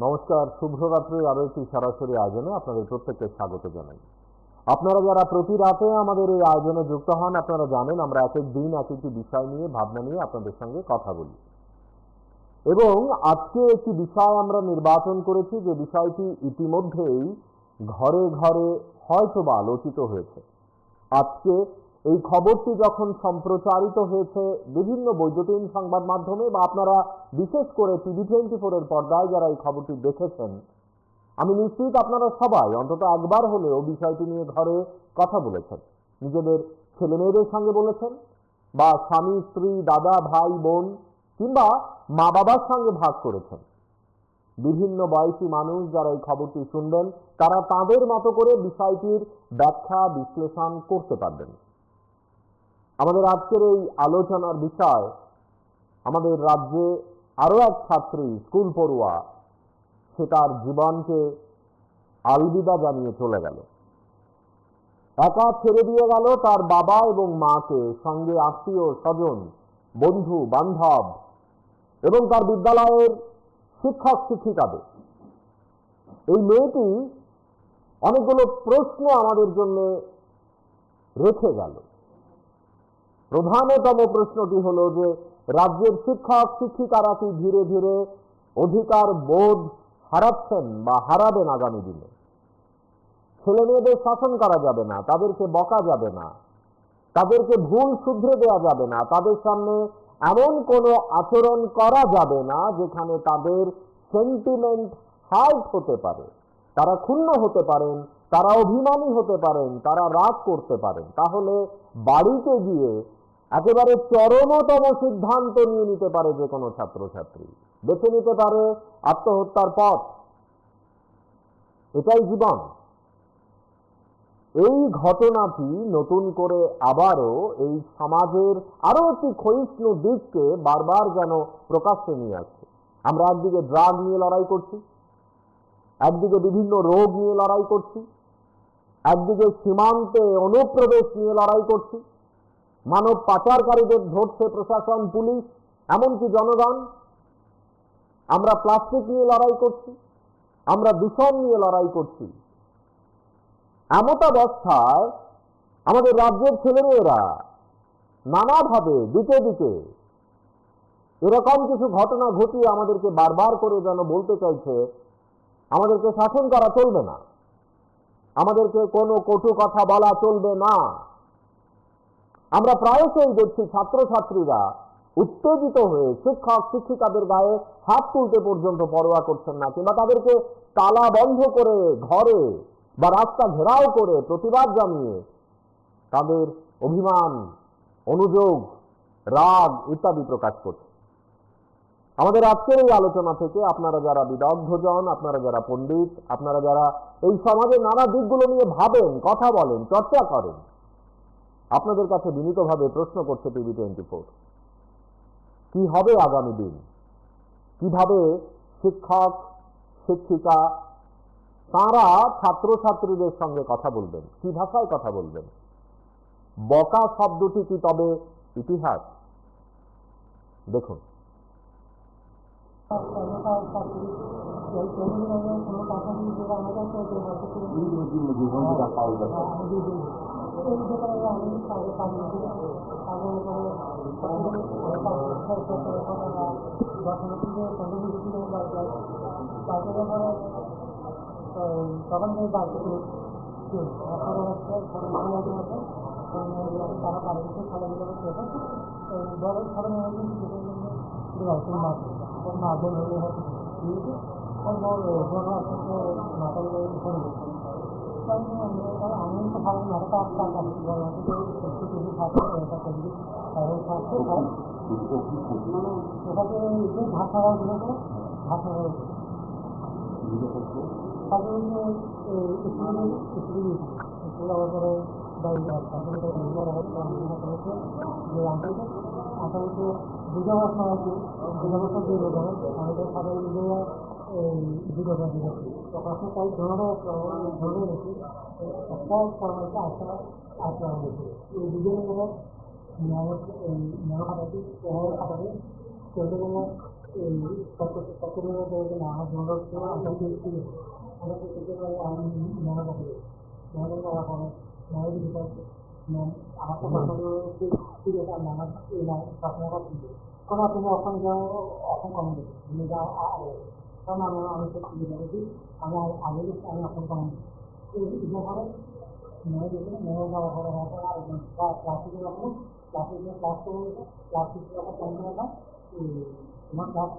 নমস্কার, শুভরাত্রির আরো একটি সরাসরি আয়োজনে আপনাদের প্রত্যেককে স্বাগত জানাই। আপনারা যারা প্রতি রাতে আমাদের এই আয়োজনে যুক্ত হন, আপনারা জানেন আমরা এক এক দিন এক একটি বিষয় নিয়ে ভাবনা নিয়ে আপনাদের সঙ্গে কথা বলি, এবং আজকে একটি বিষয় আমরা নির্বাচন করেছি যে বিষয়টি ইতিমধ্যেই ঘরে ঘরে হয়তোবা আলোচিত হয়েছে। আজকে এই খবরটি যখন সম্প্রচারিত হয়েছে বিভিন্ন বৈদ্যুতিন সংবাদ মাধ্যমে, বা আপনারা বিশেষ করে TV24 এর পর্দায় যারা এই খবরটি দেখেছেন, আমি নিশ্চিত আপনারা সবাই অন্তত একবার হলেও বিষয়টি নিয়ে ঘরে কথা বলেছেন, নিজেদের ছেলে মেয়েদের সঙ্গে বলেছেন, বা স্বামী স্ত্রী দাদা ভাই বোন কিংবা মা বাবার সঙ্গে ভাগ করেছেন। বিভিন্ন বয়সী মানুষ যারা এই খবরটি শুনবেন তারা তাদের মতো করে বিষয়টির ব্যাখ্যা বিশ্লেষণ করতে পারবেন। আমাদের আজকের এই আলোচনার বিষয়, আমাদের রাজ্যে আরো এক ছাত্রী, স্কুল পড়ুয়া, সে তার জীবনকে আলবিদা জানিয়ে চলে গেল। একা ছেড়ে দিয়ে গেল তার বাবা এবং মাকে, সঙ্গে আত্মীয় স্বজন, বন্ধু বান্ধব এবং তার বিদ্যালয়ের শিক্ষক শিক্ষিকাদের। এই মেয়েটি অনেকগুলো প্রশ্ন আমাদের জন্য রেখে গেল। প্রধানতম প্রশ্নটি হলো যে রাজ্যের শিক্ষক শিক্ষিকারা কি ধীরে ধীরে অধিকার বোধ হারাচ্ছেন বা হারাবেন আগামী দিনে? ছেলে মেয়েদের শাসন করা যাবে না, তাদেরকে বকা যাবে না, তাদেরকে ভুল শুধরে দেওয়া যাবে না, তাদের সামনে এমন কোনো আচরণ করা যাবে না যেখানে তাদের সেন্টিমেন্ট হার্ট হতে পারে, তারা ক্ষুণ্ণ হতে পারেন, তারা অভিমানী হতে পারেন, তারা রাগ করতে পারেন। তাহলে বাড়িতে গিয়ে একেবারে চরমতম সিদ্ধান্ত নিয়ে নিতে পারে যে কোনো ছাত্রছাত্রী, বেছে নিতে পারে আত্মহত্যার পথ। এটাই জীবন। এই ঘটনাটি নতুন করে আবারও এই সমাজের আরো একটি ক্ষয়িষ্ণু দিককে বারবার যেন প্রকাশ্যে নিয়ে আসছে। আমরা একদিকে ড্রাগ নিয়ে লড়াই করছি, একদিকে বিভিন্ন রোগ নিয়ে লড়াই করছি, একদিকে সীমান্তে অনুপ্রবেশ নিয়ে লড়াই করছি, মানব পাচারকারীদের ধরছে প্রশাসন, পুলিশ, এমনকি জনগণ। আমরা প্লাস্টিক নিয়ে লড়াই করছি, আমরা দূষণ নিয়ে লড়াই করছি। এমতাবস্থায় আমাদের রাজ্যের ছেলেমেয়েরা নানাভাবে দিকে দিকে এরকম কিছু ঘটনা ঘটিয়ে আমাদেরকে বারবার করে যেন বলতে চাইছে আমাদেরকে শাসন করা চলবে না, আমাদেরকে কোনো কটু কথা বলা চলবে না। আমরা প্রায়শই দেখছি ছাত্রছাত্রীরা উত্তেজিত হয়ে শিক্ষক শিক্ষিকাদের গায়ে হাত তুলতে পর্যন্ত পরোয়া করছেন না, কিংবা তাদেরকে তালা বন্ধ করে ঘরে বা রাস্তা ঘেরাও করে প্রতিবাদ জানিয়ে তাদের অভিমান, অনুযোগ, রাগ ইত্যাদি প্রকাশ করছে। আমাদের আজকের এই আলোচনা থেকে আপনারা যারা বিদগ্ধজন, আপনারা যারা পণ্ডিত, আপনারা যারা এই সমাজের নানা দিকগুলো নিয়ে ভাবেন, কথা বলেন, চর্চা করেন, আপনাদের কাছে বিনীতভাবে প্রশ্ন করছে TV24, কি হবে আগামী দিন? কিভাবে শিক্ষক শিক্ষিকা তাঁরা ছাত্রছাত্রীদের সঙ্গে কথা বলবেন, কি ভাষায় কথা বলবেন? বকা শব্দটি কি তবে ইতিহাস? দেখুন, তখন বাড়িতে তারা বাড়িতে খেলাধুলা করতে বড় ছোটো মা বোন হলে হয়তো বড় আসলে মাথা করে আমি তো ভালো নাটক ভাষা ভাষা সকলের আমার জন্য আমরা পেয়েছি আমাকে থেকে আমি মনে রাখবো মনে করা করে মনে দিতে পারছি আমার তো ফিরে তার নানা এই না স্বপ্নটা ফিরে কোনো তুমি অসম কমে দেবে তুমি যা কারণ আমি তো ফিরে যাচ্ছি আমি আগে আমি অসম কমে দিই এভাবে মনে দেখে মনে যাওয়া করে ক্লাসিকের রকম ক্লাসিকের ক্লাস করে ক্লাসিক রকম কম করে না তোমার ক্লাস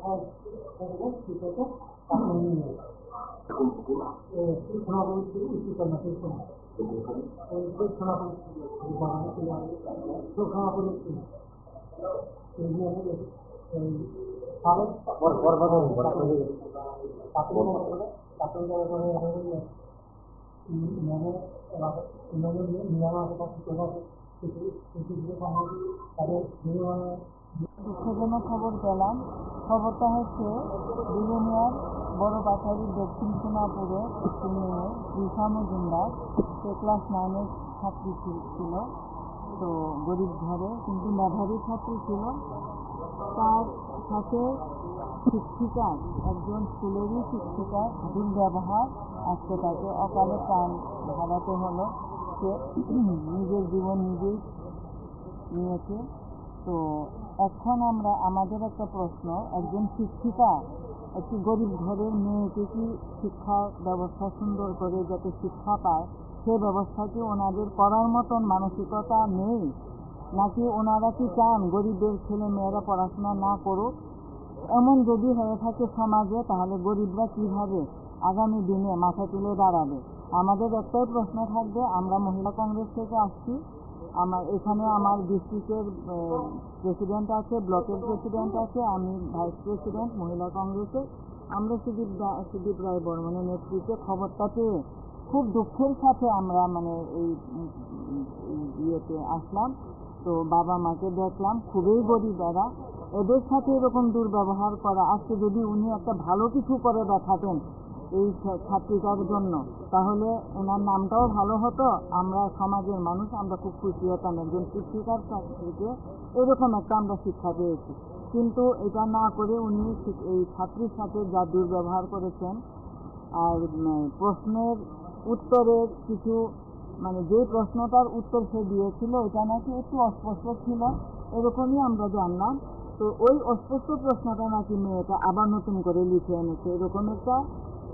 করবো ঠিক আছে তারপরে নিয়ে যাবো শোনা বলছি উচিত না ঠিক শোনা শোনা শোনা বলছি দুঃখজনক খবর পেলাম। খবরটা হচ্ছে বিলোনিয়ার বড় পাথারির দক্ষিণ সোনাপুরে একটি মেয়ে রিসা মজুমদার, সে ক্লাস 9-এর ছাত্রী ছিল। তো গরিব ঘরে কিন্তু মেধাবী ছাত্রী ছিল। তার সাথে শিক্ষিকার, একজন স্কুলেরই শিক্ষিকার দুর্ব্যবহার, আজকে তাকে অকালে প্রাণ হারাতে হলো। সে নিজের জীবন নিজেই নিয়েছে। তো এখন আমাদের একটা প্রশ্ন, একজন শিক্ষিকা একটি গরিব ঘরের মেয়েকে কি শিক্ষা ব্যবস্থা সুন্দর করে যাতে শিক্ষা পায় সে ব্যবস্থা কি ওনাদের করার মতন মানসিকতা নেই, নাকি ওনারা কি চান গরিবের ছেলে মেয়েরা পড়াশোনা না করুক? এমন যদি হয়ে থাকে সমাজে, তাহলে গরিবরা কিভাবে আগামী দিনে মাথা তুলে দাঁড়াবে? আমাদের একটাই প্রশ্ন থাকবে, আমরা মহিলা কংগ্রেস থেকে আসছি, এখানে আমার ডিস্ট্রিক্টের প্রেসিডেন্ট আছে, ব্লকের প্রেসিডেন্ট আছে, আমি ভাইস প্রেসিডেন্ট মহিলা কংগ্রেসের। আমরা সুদীপ রায় বর্মনের নেতৃত্বে খবরটা পেয়ে খুব দুঃখের সাথে আমরা এই ইয়েতে আসলাম। তো বাবা মাকে দেখলাম, খুবই গরিব এরা, এদের সাথে এরকম দুর্ব্যবহার করা। আজকে যদি উনি একটা ভালো কিছু করে দেখাতেন এই ছাত্রিকার জন্য, তাহলে ওনার নামটাও ভালো হতো, আমরা সমাজের মানুষ আমরা খুব খুশি হতাম একজন শিক্ষিকার কাছ থেকে এরকম একটা আমরা শিক্ষা পেয়েছি। কিন্তু এটা না করে উনি এই ছাত্রীর সাথে যা দুর্ব্যবহার করেছেন, আর প্রশ্নের উত্তরের কিছু যে প্রশ্নটার উত্তর সে দিয়েছিল ওটা নাকি একটু অস্পষ্ট ছিল, এরকমই আমরা জানলাম। তো ওই অস্পষ্ট প্রশ্নটা নাকি মেয়েটা আবার নতুন করে লিখে এনেছে, এরকম একটা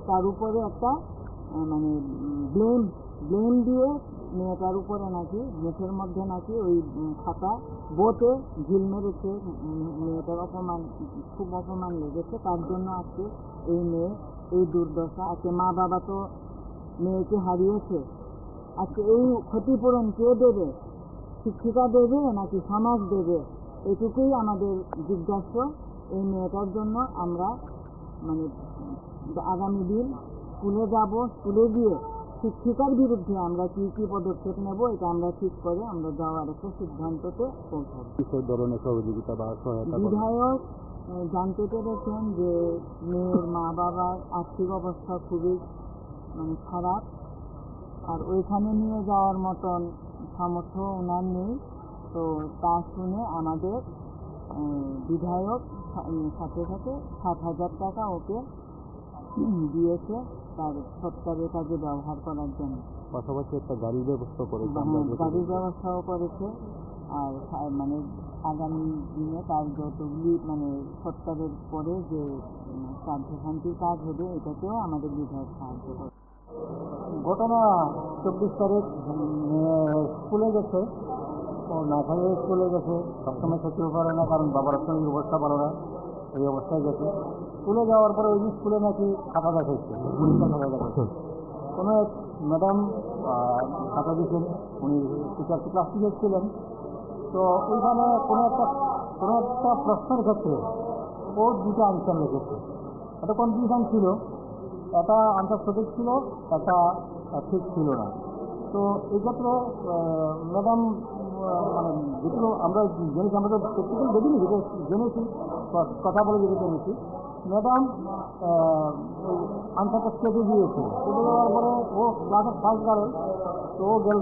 তার উপরে একটা ব্লেম দিয়ে মেয়েটার উপরে নাকি মুখের মধ্যে নাকি ওই খাতা বোটে ঝিল মেরেছে। মেয়েটার খুব অপমান লেগেছে, তার জন্য আজকে এই মেয়ে এই দুর্দশা। আজকে মা বাবা তো মেয়েকে হারিয়েছে, আজকে এই ক্ষতিপূরণ কে দেবে? শিক্ষিকা দেবে নাকি সমাজ দেবে? এটুকুই আমাদের জিজ্ঞাসা। এই মেয়েটার জন্য আমরা আগামী দিন স্কুলে যাব, স্কুলে গিয়ে শিক্ষিকার বিরুদ্ধে আমরা কি পদক্ষেপ নেব এটা আমরা ঠিক করে আমরা যাওয়ার একটা সিদ্ধান্ততে পৌঁছাবো। কিসের ধরনের সহযোগিতা বা সহায়তা? বিধায়ক জানতে পেরেছেন যে মেয়ের মা বাবার আর্থিক অবস্থা খুবই খারাপ, আর ওইখানে নিয়ে যাওয়ার মতন সামর্থ্য ওনার নেই। তো তা শুনে আমাদের বিধায়ক সাথে 7,000 টাকা ওকে দিয়েছে তার সৎকারের কাজে ব্যবহার করার জন্য। পাশাপাশি একটা গাড়ির ব্যবস্থা করেছে, গাড়ির ব্যবস্থাও করেছে। আর আগামী দিনে তার যতগুলি সৎকারের পরে যে শ্রাদ্ধ শান্তির কাজ হবে এটাতেও আমাদের বিধায়ক সাহায্য করে। ঘটনা 24 তারিখ স্কুলে গেছে, ও না খাইয়ে স্কুলে গেছে, সবসময় খেতেও পারে না কারণ বাবার সঙ্গে অবস্থা ভালো না, এই অবস্থায় গেছে। স্কুলে যাওয়ার পরে ওই স্কুলে নাকি খাতা দেখাইছে, পরীক্ষা খাতা দেখাইছে। কোনো এক ম্যাডাম খাতা দিয়েছেন, উনি টিচার ক্লাস টিচার ছিলেন। তো ওইখানে কোনো একটা প্রশ্নের ক্ষেত্রে ও 2টা আনসার লিখেছে। একটা কনফিউশন ছিল, একটা আনসার সঠিক ছিল, একটা ঠিক ছিল না। তো এই ক্ষেত্রে ম্যাডাম যেগুলো আমরা জেনেছি, আমরা তো প্র্যাকটিক্যাল দেখিনি, যেটা জেনেছি কথা বলে যেটা জেনেছি, ম্যাডাম আনসারটা কেটে দিয়েছে। কেটে দেওয়ার পরে ও ক্লাসের ফার্স্ট গার্ল, তো ও গেল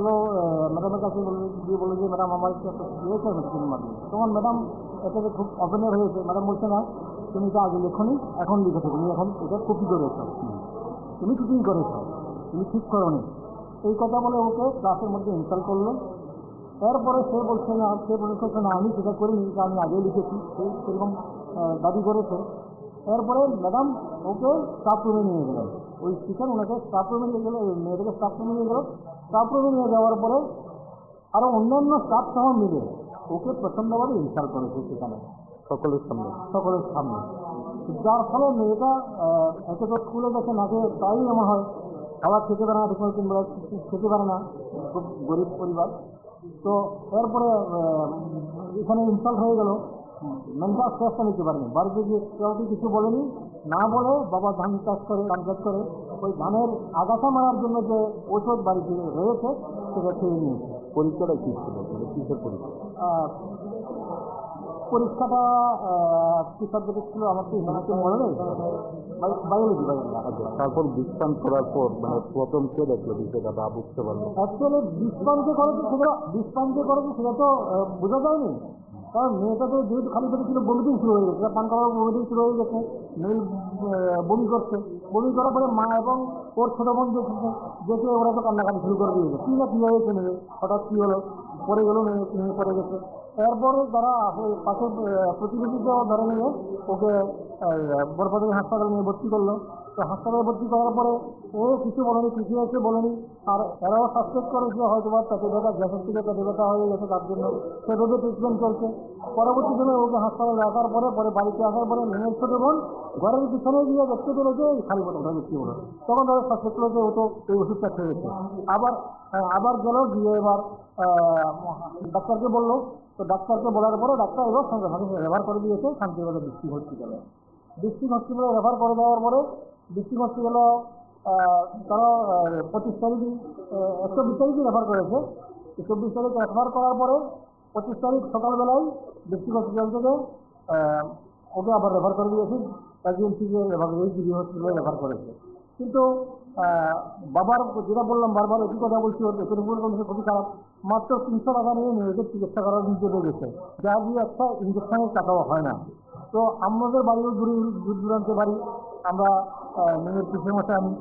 ম্যাডামের কাছে গিয়ে বললো যে ম্যাডাম আমার একটা দিয়েছে মেশিনের মাধ্যমে। তখন ম্যাডাম এটাতে খুব অপেনার হয়েছে। ম্যাডাম বলছে না, তুমি তো আগে লেখনি, এখন লিখেছো, তুমি এখন এটা কপি করেছ, তুমি চিটিং করেছ, তুমি ঠিক করোনি, এই কথা বলে ওকে ক্লাসের মধ্যে ইনসাল্ট করলো। তারপরে সে বলছে না, সে বলছে না আমি সেটা করিনি, এটা আমি আগেই লিখেছি, সে সেরকম দাবি করেছে। এরপরে ম্যাডাম ওকে স্টাফ রুমে নিয়ে গেলেন, ওই স্পিকার ওনাকে স্টাফ রুমে নিয়ে গেলো, মেয়েটাকে স্টাফ রুমে নিয়ে গেলো। স্টাফ রুমে নিয়ে যাওয়ার পরে আরও অন্যান্য স্টাফ সহ মিলে ওকে প্রচণ্ডভাবে ইনসাল্ট করেছে সেখানে সকলের সামনে। যার ফলে মেয়েটা একে তো স্কুলে গেছে নাকে, তাই এমন হয়, খাবার খেতে পারে না, ঠিক মতো 3 বেলা খেতে পারে না, খুব গরিব পরিবার। তো এরপরে এখানে ইনসাল্ট হয়ে গেল, মেনটা স্ট্রেসটা নিতে পারেনি। বাড়িতে গিয়ে কেউকে কিছু বলেনি, না বলে বাবা ধান চাষ করে, ধান চাষ করে ওই ধানের আগাছা মারার জন্য যে ওষুধ বাড়িতে রয়েছে সেটা খেয়ে নিয়েছে। পরীক্ষাটা কি ছিল, মানে কিসের পরীক্ষা? পরীক্ষাটা কি সাবজেক্ট ছিল আমার তো হিসাবে মনে নেই, বায়োলজি। আচ্ছা, তারপর বিশ্রাম করার পর মানে প্রথম কে দেখলো বিষয়টা বা বুঝতে পারলো? অ্যাকচুয়ালি ডিসপাঞ্চে করেছে সেটা তো বোঝা যায়নি, কারণ মেয়েটা তো যেহেতু খালি পেটে ছিল, বমিটিং শুরু হয়ে গেছে, পান করার বমিটিং শুরু হয়ে গেছে, মেয়ে বমি করছে। বমি করার পরে মা এবং ওর ছোটো বোন দেখে ওরা তো কান্নাকাটি শুরু করে দিয়েছে, কী না কী হয়েছে মেয়ে, হঠাৎ কী হলো, পড়ে গেলো, মেয়ে পড়ে গেছে। এরপরে যারা পাশে প্রতিবেশীকেও ধরে নিয়ে ওকে বরপদী হাসপাতালে নিয়ে ভর্তি করলো। তো হাসপাতালে ভর্তি করার পরে ও কিছু বলেনি, কিছু এসে বলেনি। আর এরাও সাসপেক্ট করে যে হয়তো বা পেটে ব্যথা, গ্যাসের থেকে পেটে ব্যথা হয়ে গেছে, তার জন্য সেভাবে ট্রিটমেন্ট চলছে। পরবর্তী দিনে ওকে হাসপাতালে রাখার পরে বাড়িতে আসার পরে মেয়ের ছোটো বোন ঘরের পিছনে গিয়ে দেখতে পেলো যে খালি বোতলটা বিক্রি হলো। তখন তাদের সাসপেক্ট হলো যে ও তো এই ওষুধটা খেয়েছে। আবার গেল, গিয়ে এবার ডাক্তারকে বললো। তো ডাক্তারকে বলার পরে ডাক্তার এবার সঙ্গে সঙ্গে রেফার করে দিয়েছে শান্তিবাজার ডিস্ট্রিক্ট হসপিটালে। ডিস্ট্রিক্ট হসপিটালে রেফার করে দেওয়ার পরে ডিস্ট্রিক্ট হসপিটালে তারা 25 তারিখে 120 তারিখে রেফার করেছে। 24 তারিখ রেফার করার পরে 25 তারিখ সকালবেলায় ডিস্ট্রিক্ট হসপিটাল থেকে ওকে আবার রেফার করে দিয়েছি, এজেন্সিকে রেফার করে জিবি হসপিটালে রেফার করেছে। কিন্তু বাবার যেটা বললাম, বারবার একই কথা বলছি, ওর পেটের উপর কন্ডিশন খুবই খারাপ। মাত্র 300 টাকা নিয়ে মেয়েদের চিকিৎসা করার নির্দেশ গেছে, যা দিয়ে একটা ইঞ্জেকশনের টাকাও হয় না। তো আমাদের বাড়িও দূর দূরান্তে বাড়ি, আমরা মেয়ের পিছিয়ে মশা আনি।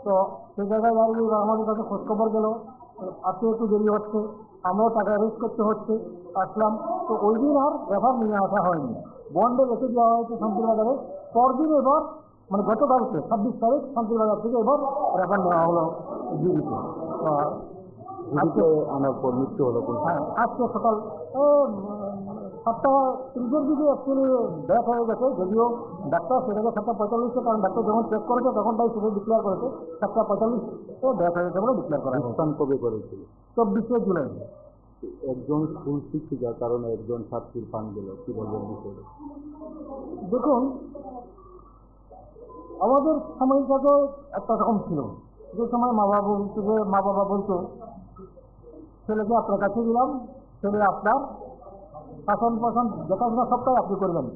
তো সেই জায়গায় দাঁড়িয়ে আমাদের কাছে খোঁজখবর গেল, আসতে একটু দেরি হচ্ছে, আমরাও টাকা অ্যারেঞ্জ করতে হচ্ছে, আসলাম। তো ওই দিন আর রেফার নিয়ে আসা হয়নি, বন্ডে রেখে দেওয়া হয়েছে শান্তিবাজারে। পরদিন এবার মানে গতকালকে 26 তারিখ শান্তিবাজার থেকে এবার রেফার নেওয়া হলো জিবিতে। আজকে আনার পর মৃত্যু হলো। হ্যাঁ, আজকে সকাল 7:30 দিকে অ্যাকচুয়ালি ডেথ হয়ে গেছে, যদিও ডাক্তার সেটাকে 7:45, কারণ ডাক্তার যখন চেক করেছে তখন তাই সেটা ডিক্লেয়ার করেছে 7:45-এ ডেথ হয়ে গেছে বলে ডিক্লেয়ার করা হয়েছে। স্থান কবে করেছিল? 24শে জুলাই। একজন স্কুল শিক্ষিকার কারণে একজন ছাত্রীর প্রাণ গেল, কি বলবেন বিষয়টা? দেখুন, আমাদের সময়টাতে একটা রকম ছিল, যে সময় মা বাবা বলতো ছেলেকে আপনার কাছে দিলাম, ছেলে আপনার শাসন দেখাশোনা সবটাই আপনি করবেন,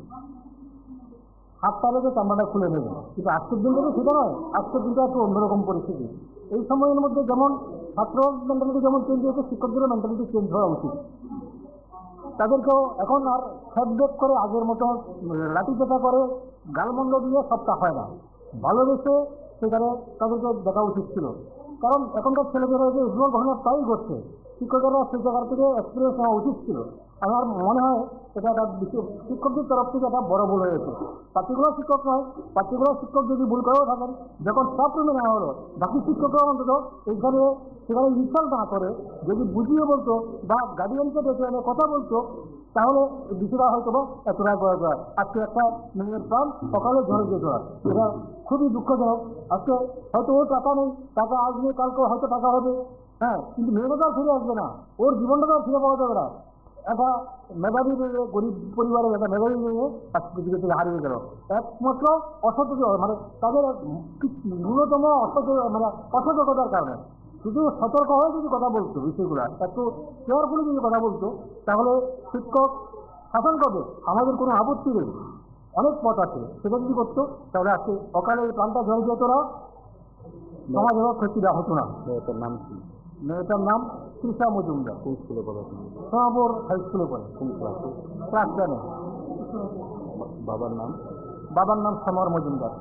হাত পা লেগে চামড়াটা খুলে নেবেন। কিন্তু আজকের দিনটা তো সেটা নয়, আজকের দিনটা একটু অন্যরকম পরিস্থিতি। এই সময়ের মধ্যে যেমন ছাত্র মেন্টালিটি যেমন চেঞ্জ হয়েছে, শিক্ষকদেরও মেন্টালিটি চেঞ্জ হওয়া উচিত। তাদেরকেও এখন আর ফ্যাডব্যাক করে আগের মতো লাঠিপেটা করে গালমন্দ দিয়ে সবটা হয় না, ভালোবেসে সেখানে তাদেরকে দেখা উচিত ছিল। কারণ এখনকার ছেলেমেয়েরা যে এগুলো ধরনের প্রায়ই করছে, শিক্ষকেরা সেই জায়গা থেকে এক্সপিরিয়েন্স নেওয়া উচিত ছিল। আমার মনে হয় এটা একটা শিক্ষকদের তরফ থেকে একটা বড় ভুল হয়েছে। পার্টিকুলার শিক্ষক নয়, পার্টিকুলার শিক্ষক যদি ভুল করেও থাকেন, যখন স্টাফ রুমে নেওয়া হলো বাকি শিক্ষকরা অন্তত সেখানে ইনসাল্ট না করে যদি বুঝিয়ে বলতো বা গার্ডিয়ানকে ডেকে এনে কথা বলতো, তাহলে বিষয়টা হয়তো বা এতটা করা। আজকে একটা মেয়ের প্রাণ সকালে ঝরে গিয়ে ধরা, এটা খুবই দুঃখজনক। আজকে হয়তো ওর টাকা নেই, টাকা আজ নিয়ে কালকে হয়তো টাকা হবে, হ্যাঁ, কিন্তু মেয়েটা তো আর ফিরে আসবে না, ওর জীবনটা তো আর ফিরে পাওয়া যাবে না। একটা মেধাবী গরিব পরিবারের একটা মেধাবী মেয়ে পৃথিবী থেকে হারিয়ে গেল একমাত্র মানে তাদের ন্যূনতম অসতর্কতার কারণে। শুধু সতর্ক হয়ে যদি কথা বলতো, বিষয়গুলো একটু কেয়ারফুলি যদি কথা বলতো, তাহলে শিক্ষক শাসন করবে, আমাদের কোনো আপত্তি নেই, অনেক পথ আছে, সেটা যদি করতো তাহলে আজকে সকালে প্রাণটা ঝরে যেত না, সমাজের ক্ষতিটা হতো না। মেয়েটার নাম কি? মেয়েটার নাম তৃষা মজুমদার। কোন স্কুলে পড়াশোনা? সোনাপুর হাই স্কুলে পড়ে, কোন ক্লাসে? ক্লাস 10-এ। বাবার নাম? বাবার নাম সমর মজুমদার।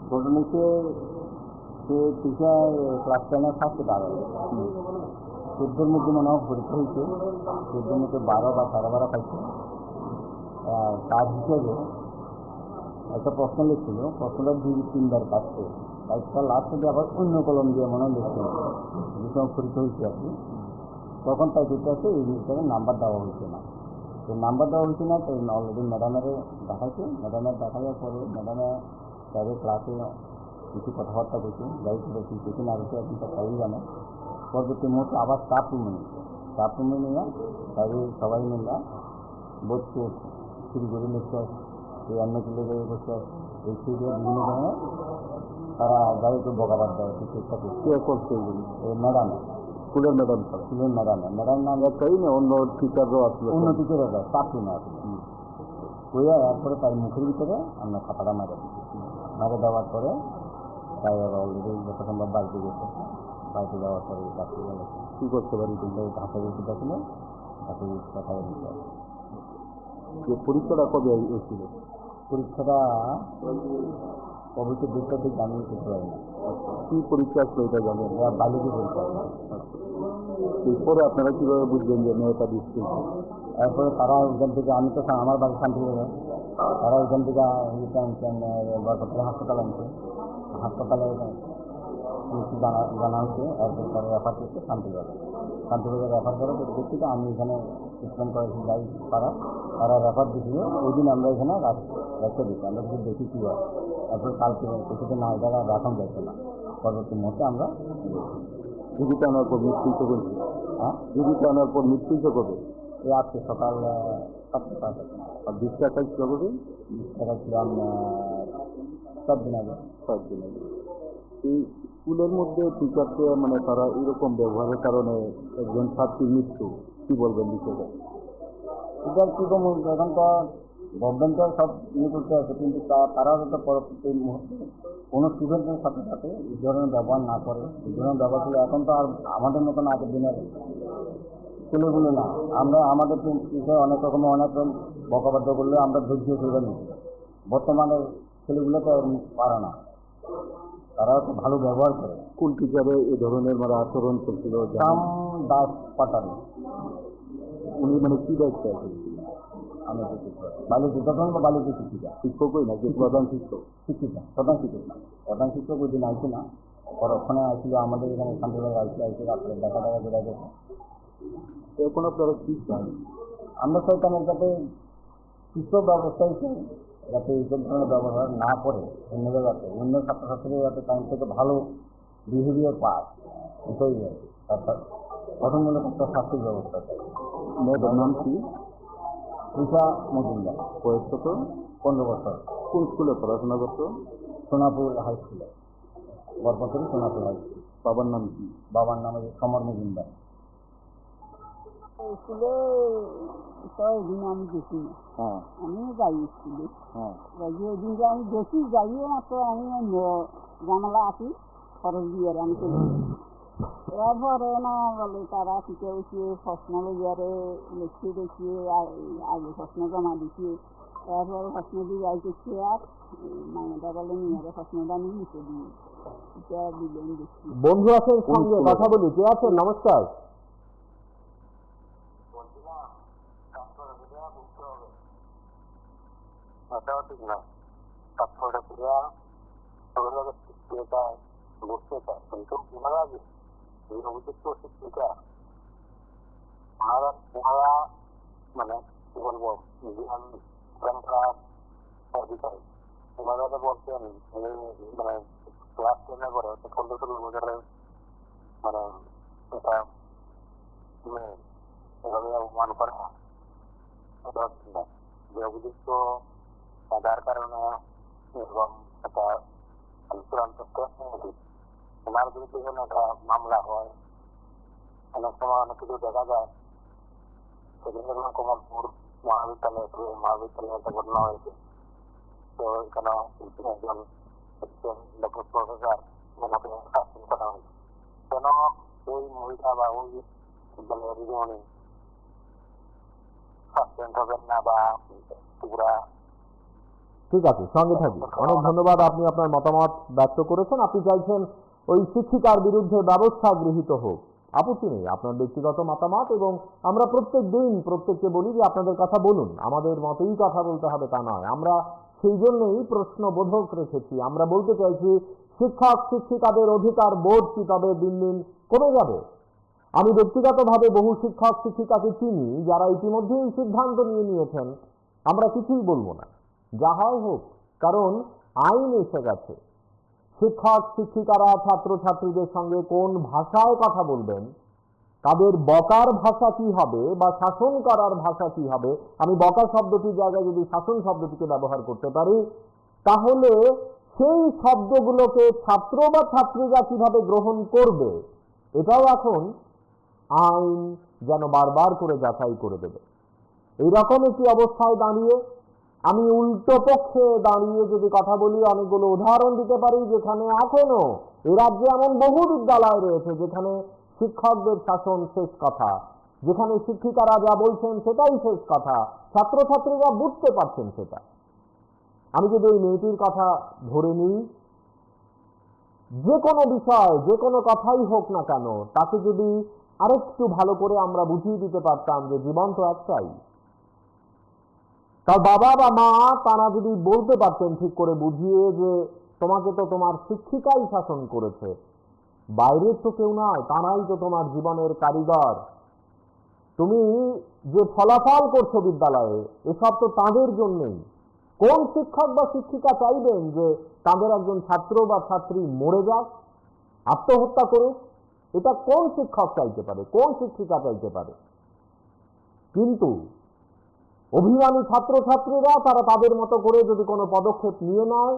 ঘটনাকে সে টিচার ক্লাস 10-এর ফার্স্টে দাঁড়ালো। 14-র মধ্যে মনে হয় পরীক্ষা হয়েছে, 14-র মধ্যে 12 বা 12 পাইছে। কাজ হিসেবে একটা প্রশ্ন লিখছিল, প্রশ্নটা 2-3বার কাটছে, কাজটা লাস্টে দিয়ে আবার অন্য কলম দিয়ে মনে হয় লিখছিল, যে সময় পরীক্ষা হয়েছে আর কি। তখন তাই যেটা আছে এই জিনিসটাকে নাম্বার দেওয়া হয়েছে না। তো নাম্বার দেওয়া হয়েছে না, তো অলরেডি ম্যাডামের দেখাইছে। ম্যাডামের দেখানোর পরে ম্যাডামে তাদের ক্লাসে কিছু কথাবার্তা বলছে, যাই করেছি কিছু না হয়েছে এখন তো সবাই জানে। পরবর্তী মুহূর্তে আবার স্টাফ রুমে নিয়েছে, স্টাফ রুমে নিয়ে তাদের সবাই মিলে বসছে, শুরু করে লিখছে, এই অন্য তুলে যাবে বসছে, এই সিরিয়া বিভিন্ন ধরনের তারা যাদেরকে বকাবাদ দেওয়ার চেষ্টা করছে। কে করছে এগুলি? ম্যাডামে, স্কুলের ম্যাডাম, স্কুলের ম্যাডাম নাম একটাই না, অন্য টিচারও আসলো, অন্য টিচারও যায়, স্টাফ রুমে আসলো। ওই এরপরে তার মুখের ভিতরে আমরা খাতাটা মেরে দিই, মেরে দেওয়ার পরে তাই ওরা অলরেডি যত সম্ভব বাড়িতে গেছে। বাড়িতে যাওয়ার পরে ডাক্তার গেছে, কী করতে পারি কিন্তু ঢাকা গেছে দেখলে ঢাকা কথা দিতে হবে। পরীক্ষাটা কবে এসেছিল? পরীক্ষাটা অবশ্যই ডেটটা ঠিক জানিয়ে করতে পারি না। কী পরীক্ষা আসলো এটা জানেন? বায়োলজি পরীক্ষা। এরপরে আপনারা কীভাবে বুঝবেন যে মেয়েটা দিচ্ছে? এরপরে তারা ওইখান থেকে, আমি তো আমার বাড়ি শান্তিনগর, তারা ওইখান থেকে বরপতলা হাসপাতাল আনছে, হাসপাতালে জানা হচ্ছে। এরপর তারা রেফার করছে শান্তিবাজার রেফার করে দেখছি তো আমি এখানে ট্রিটমেন্ট করেছি, যাই তারা রেফার দিয়েছিল। ওই দিন আমরা এখানে রেখে দিচ্ছি, আমরা কিছু দেখি কী হয়। তারপরে কালকে কিছুদিন না জায়গা রাখন যাচ্ছে না, পরবর্তী মুহূর্তে আমরা জীবিত আনার পর মৃত্যুইত করছি। হ্যাঁ, জীবিত আনার পর মৃত্যুইত করবে এই আজকে সকাল 7টা। আর ডিসচার্জ ছিল কবে? ডিসচার্জ ছিলাম 7 দিন আগে। এই স্কুলের মধ্যে টিচারকে মানে তারা এরকম ব্যবহারের কারণে একজন ছাত্রীর মৃত্যু, কী বলবেন বিষয়টা? এটা কী কম, এখন তো গভর্নমেন্টের সব ইয়ে করতে আছে, কিন্তু তারাও তো পরবর্তী মুহূর্তে কোনো স্টুডেন্টের সাথে সাথে এই ধরনের ব্যবহার না করে। এই ধরনের ব্যবহার করলে এখন তো আর আমাদের মতন আগের দিনের ছেলেগুলো না, আমরা আমাদের বিষয়ে অনেক রকমের অনেক বকাবাদ্য করলে আমরা ধৈর্য ধরে নিই। বর্তমানে ছেলেগুলো তো পারে না, তারা তো ভালো ব্যবহার করে। কোন টিচারে এই ধরনের মানে আচরণ করছিল? শ্যাম দাস পাটারি। উনি মানে কী দায়িত্ব আছে? আমি বালিকা, তখন তো বালিকা শিক্ষিকা, শিক্ষকই না, যে প্রধান শিক্ষিকা, প্রধান শিক্ষক ওই দিন আইসি না, পরক্ষণে আসছিল আমাদের এখানে শান্তিবাজার আইসি রাত্রে দেখা করে গেছে। এখন আপনারা কী চান? আমরা চাইতাম এর যাতে সুস্থ ব্যবস্থা হিসেবে যাতে এইসব ধরনের ব্যবহার না করে অন্য জায়গাতে, অন্য ছাত্রছাত্রীরা যাতে টাইম থেকে ভালো বিহেভিয়ার পায়, এটাই তারপর গঠনমূলক একটা শাস্তির ব্যবস্থা চাই। মেয়েটার নাম কি? রিসা মজুমদার। বয়স কত? 15 বছর। কোন স্কুলে পড়াশোনা করতো? সোনাপুর হাই স্কুলে, বরপতরি সোনাপুর হাই স্কুল। বাবার নাম কি? বাবার নাম সমর মজুমদার। স্কুলে তো ওইদিন আমি দেখি না, হ্যাঁ, আমিও যাই স্কুলে। হ্যাঁ, ওই দিন যে আমি দেখি যাইয়ে মাত্র আমি জানালা আসি খরচ দিয়ে আমি চলে যাই। এরপরে না বলে তারা শিখে উঠিয়ে প্রশ্ন লইয়ারে লিখতে দেখিয়ে আগে প্রশ্ন জমা দিচ্ছিয়ে, এরপরে প্রশ্ন দিয়ে যাইতেছি আর মাইনাটা বলে নিয়ে প্রশ্নটা নিয়ে লিখে দিয়ে এটা দিলেন দেখছি। বন্ধু আছেন সঙ্গে কথা বলি, কে আছেন? নমস্কার। ঠিক না, তাৎপর্য বুঝতে চায়, কিন্তু ওনারা এই অভিযুক্ত শিক্ষিকা ওনারা মানে কি বলবো অধিকারী, ওনারা তো বলছেন মানে ক্লাস 10-এ করে 15-16 বছরের মানে এটা এভাবে অপমান করা যে অভিযুক্ত যার কারণে এবং একটা চূড়ান্ত ওনার বিরুদ্ধে যেন একটা মামলা হয়। অনেক সময় অনেক কিছু দেখা যায়, সেদিন দেখলাম কমলপুর মহাবিদ্যালয়ে একটা ঘটনা হয়েছে। তো এখানে একজন ডক্টর প্রফেসর ওনাকে সাসপেন্ড করা হয়েছে। কেন ওই মহিলা বা ওই বিদ্যালয়ের উনি সাসপেন্ড হবেন না বা ত্রিপুরা। ঠিক আছে, সঙ্গে থাকি। অনেক ধন্যবাদ, আপনি আপনার মতামত ব্যক্ত করেছেন। আপনি চাইছেন ওই শিক্ষিকার বিরুদ্ধে ব্যবস্থা গৃহীত হোক, আপত্তি নেই, আপনার ব্যক্তিগত মতামত। এবং আমরা প্রত্যেক দিন প্রত্যেককে বলি যে আপনাদের কথা বলুন, আমাদের মতেই কথা বলতে হবে তা নয়। আমরা সেই জন্যই প্রশ্নবোধক রেখেছি। আমরা বলতে চাইছি শিক্ষক শিক্ষিকাদের অধিকার বোধ কি তবে দিন দিন কমে যাবে? আমি ব্যক্তিগতভাবে বহু শিক্ষক শিক্ষিকাকে চিনি যারা ইতিমধ্যেই সিদ্ধান্ত নিয়েছেন আমরা কিছুই বলবো না, যা হয় হোক, কারণ আইন এসে গেছে। শিক্ষক শিক্ষিকারা ছাত্রছাত্রীদের সঙ্গে কোন ভাষায় কথা বলবেন, তাদের বকার ভাষা কি হবে বা শাসন করার ভাষা কি হবে, আমি বকা শব্দটির জায়গায় যদি শাসন শব্দটিকে ব্যবহার করতে পারি, তাহলে সেই শব্দগুলোকে ছাত্র বা ছাত্রীরা কিভাবে গ্রহণ করবে, এটাও এখন আইন যেন বারবার করে যাচাই করে দেবে। এইরকম একটি অবস্থায় দাঁড়িয়ে আমি উল্টো পক্ষে দাঁড়িয়ে যদি কথা বলি, অনেকগুলো উদাহরণ দিতে পারি যেখানে এখনো এ রাজ্যে এমন বহু বিদ্যালয় রয়েছে যেখানে শিক্ষকদের শাসন শেষ কথা, যেখানে শিক্ষিকারা যা বলছেন সেটাই শেষ কথা, ছাত্রছাত্রীরা বুঝতে পারছেন সেটা। আমি যদি ওই মেয়েটির কথা ধরে নিই, যে কোনো বিষয় যে কোনো কথাই হোক না কেন, তাকে যদি আরেকটু ভালো করে আমরা বুঝিয়ে দিতে পারতাম যে জীবন তো একটাই, তার বাবা বা মা তারা যদি বলতে পারতেন ঠিক করে বুঝিয়ে যে তোমাকে তো তোমার শিক্ষিকাই শাসন করেছে, বাইরের তো কেউ নয়, তারাই তো তোমার জীবনের কারিগর, তুমি যে ফলাফল করছো বিদ্যালয়ে এসব তো তাদের জন্যই। কোন শিক্ষক বা শিক্ষিকা চাইবেন যে তাদের একজন ছাত্র বা ছাত্রী মরে যাক, আত্মহত্যা করুক? এটা কোন শিক্ষক চাইতে পারে, কোন শিক্ষিকা চাইতে পারে? কিন্তু অভিমানী ছাত্রছাত্রীরা তারা তাদের মতো করে যদি কোনো পদক্ষেপ নিয়ে নেয়,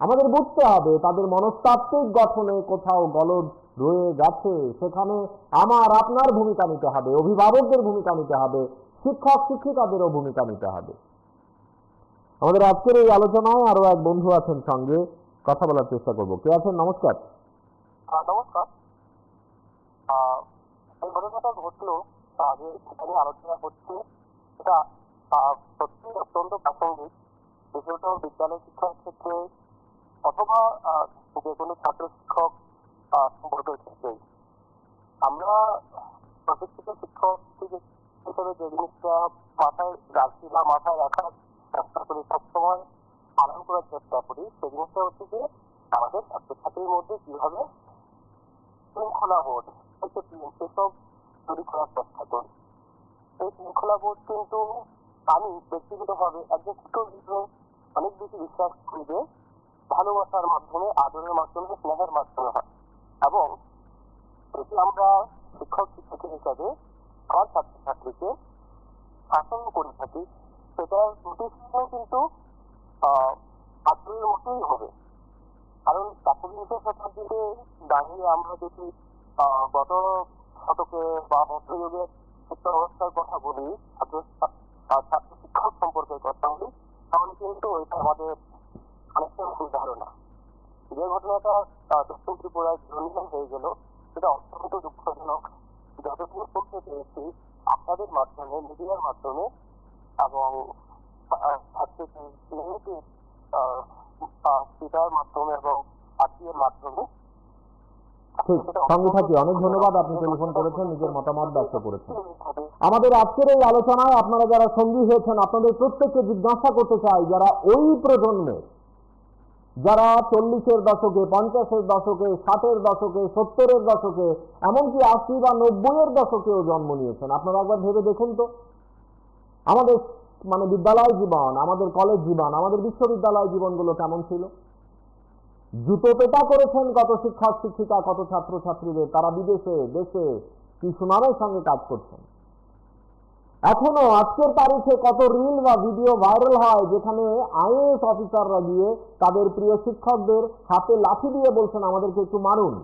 আমাদের বুঝতে হবে তাদের মনস্তাত্ত্বিক গঠনে কোথাও গলদ রয়ে গেছে। সেখানে আমার আপনার ভূমিকা নিতে হবে, অভিভাবকদের ভূমিকা নিতে হবে, শিক্ষক শিক্ষিকাদেরও ভূমিকা নিতে হবে। আমাদের আজকের এই আলোচনায় আরো এক বন্ধু আছেন, সঙ্গে কথা বলার চেষ্টা করব। কে আছেন? নমস্কার। নমস্কার। এই ঘটনাটা ঘটলো, আগে সেখানে আলোচনা করছি, এটা সত্যি অত্যন্ত প্রাসঙ্গিক, বিশেষত বিদ্যালয় শিক্ষার ক্ষেত্রে অথবা যে কোনো ছাত্র শিক্ষক সম্পর্কের ক্ষেত্রে। আমরা প্রশিক্ষিত শিক্ষক হিসেবে যে জিনিসটা মাথায় রাখি বা মাথায় রাখার চেষ্টা করি, সবসময় পালন করার চেষ্টা করি, সেই জিনিসটা হচ্ছে যে আমাদের ছাত্রছাত্রীর মধ্যে কিভাবে শৃঙ্খলা বোধ এসব তৈরি করার চেষ্টা করি। এই শৃঙ্খলা বোধ কিন্তু আমি ব্যক্তিগতভাবে একজন শিক্ষক হিসেবে অনেক বেশি বিশ্বাস করি যে ভালোবাসার মাধ্যমে, আদরের মাধ্যমে, স্নেহের মাধ্যমে হয়। এবং যদি আমরা শিক্ষক শিক্ষার্থী হিসাবে আমার ছাত্রছাত্রীকে শাসন করে থাকি, সেটার প্রতিষ্ঠানও কিন্তু আদরের মতোই হবে। কারণ একবিংশ শতাব্দীতে দাঁড়িয়ে আমরা যদি গত শতকে বা মধ্যযুগের শিক্ষা ব্যবস্থার কথা বলি, ছাত্র শিক্ষক সম্পর্কে কথা বলি, তাহলে কিন্তু ওইটা আমাদের অনেকটা ভুল ধারণা। যে ঘটনাটা দক্ষিণ ত্রিপুরায় জন্ম হয়ে গেল, সেটা অত্যন্ত দুঃখজনক। যতটুকু শুনতে পেরেছি আপনাদের মাধ্যমে, মিডিয়ার মাধ্যমে এবং পিতার মাধ্যমে এবং আত্মীয়ের মাধ্যমে। ঠিক, সঙ্গে থাকি। অনেক ধন্যবাদ, আপনি টেলিফোন করেছেন, নিজের মতামত ব্যক্ত করেছেন। আমাদের আজকের এই আলোচনায় আপনারা যারা সঙ্গী হয়েছেন, আপনাদের প্রত্যেককে জিজ্ঞাসা করতে চাই, যারা ওই প্রজন্মের, যারা 40-এর দশকে, 50-এর দশকে, 60-এর দশকে, 70-এর দশকে, এমনকি 80 বা 90-এর দশকেও জন্ম নিয়েছেন, আপনারা একবার ভেবে দেখুন তো আমাদের বিদ্যালয় জীবন, আমাদের কলেজ জীবন, আমাদের বিশ্ববিদ্যালয় জীবনগুলো কেমন ছিল। জুতো পেটা করেছেন কত শিক্ষক শিক্ষিকা, কত ছাত্রছাত্রীদের, তারা বিদেশে দেশে কি সুনামের সঙ্গে কাজ করছেন। এখনো আজকের তারিখে কত রিল বা ভিডিও ভাইরাল হয় যেখানে আইএএস অফিসাররা গিয়ে তাদের প্রিয় শিক্ষকদের হাতে লাঠি দিয়ে বলছেন আমাদেরকে একটু মারুন,